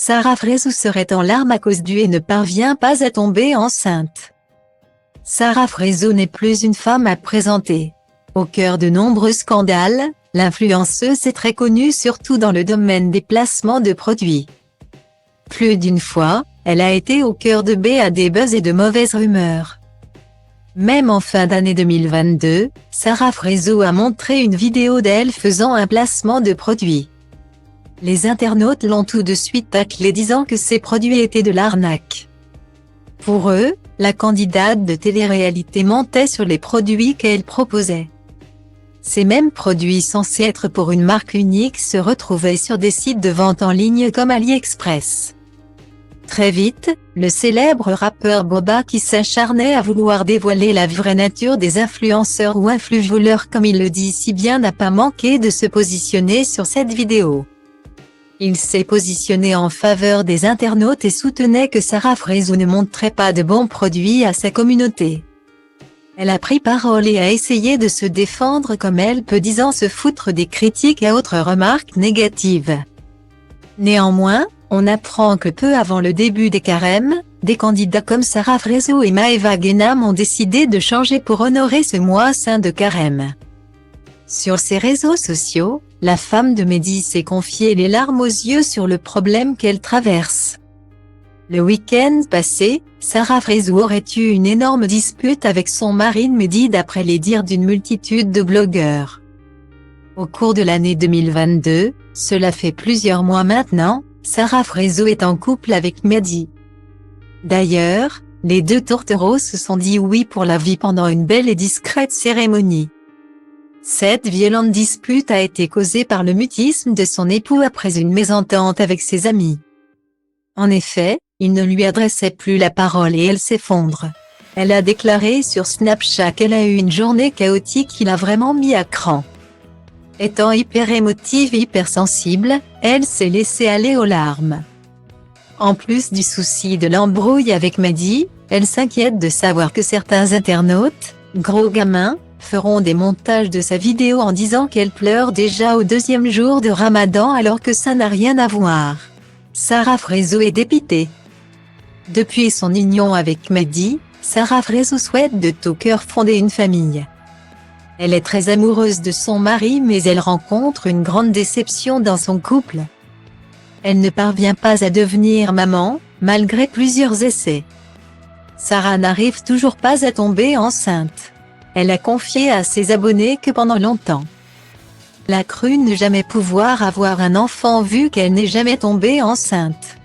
Sarah Frézou serait en larmes à cause du et ne parvient pas à tomber enceinte. Sarah Frézou n'est plus une femme à présenter. Au cœur de nombreux scandales, l'influenceuse est très connue surtout dans le domaine des placements de produits. Plus d'une fois, elle a été au cœur de des buzz et de mauvaises rumeurs. Même en fin d'année 2022, Sarah Frézou a montré une vidéo d'elle faisant un placement de produit. Les internautes l'ont tout de suite taclé disant que ces produits étaient de l'arnaque. Pour eux, la candidate de télé-réalité mentait sur les produits qu'elle proposait. Ces mêmes produits censés être pour une marque unique se retrouvaient sur des sites de vente en ligne comme AliExpress. Très vite, le célèbre rappeur Booba qui s'acharnait à vouloir dévoiler la vraie nature des influenceurs ou influvoleurs comme il le dit si bien n'a pas manqué de se positionner sur cette vidéo. Il s'est positionné en faveur des internautes et soutenait que Sarah Frézou ne montrait pas de bons produits à sa communauté. Elle a pris parole et a essayé de se défendre comme elle peut disant se foutre des critiques et autres remarques négatives. Néanmoins, on apprend que peu avant le début des carèmes, des candidats comme Sarah Frézou et Maëva Guénam ont décidé de changer pour honorer ce mois saint de carême. Sur ses réseaux sociaux, la femme de Mehdi s'est confiée les larmes aux yeux sur le problème qu'elle traverse. Le week-end passé, Sarah Frézou aurait eu une énorme dispute avec son mari Mehdi d'après les dires d'une multitude de blogueurs. Au cours de l'année 2022, cela fait plusieurs mois maintenant, Sarah Frézou est en couple avec Mehdi. D'ailleurs, les deux tourtereaux se sont dit oui pour la vie pendant une belle et discrète cérémonie. Cette violente dispute a été causée par le mutisme de son époux après une mésentente avec ses amis. En effet, il ne lui adressait plus la parole et elle s'effondre. Elle a déclaré sur Snapchat qu'elle a eu une journée chaotique qui l'a vraiment mis à cran. Étant hyper émotive et hypersensible, elle s'est laissée aller aux larmes. En plus du souci de l'embrouille avec Mehdi, elle s'inquiète de savoir que certains internautes, gros gamins, feront des montages de sa vidéo en disant qu'elle pleure déjà au deuxième jour de Ramadan alors que ça n'a rien à voir. Sarah Frézou est dépitée. Depuis son union avec Mehdi, Sarah Frézou souhaite de tout cœur fonder une famille. Elle est très amoureuse de son mari mais elle rencontre une grande déception dans son couple. Elle ne parvient pas à devenir maman, malgré plusieurs essais. Sarah n'arrive toujours pas à tomber enceinte. Elle a confié à ses abonnés que pendant longtemps, elle a cru ne jamais pouvoir avoir un enfant vu qu'elle n'est jamais tombée enceinte.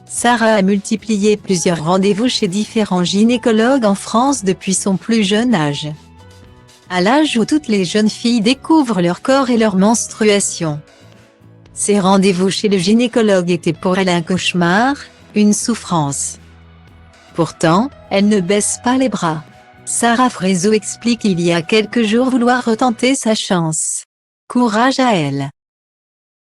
Sarah a multiplié plusieurs rendez-vous chez différents gynécologues en France depuis son plus jeune âge. À l'âge où toutes les jeunes filles découvrent leur corps et leur menstruation. Ces rendez-vous chez le gynécologue étaient pour elle un cauchemar, une souffrance. Pourtant, elle ne baisse pas les bras. Sarah Frézou explique il y a quelques jours vouloir retenter sa chance. Courage à elle.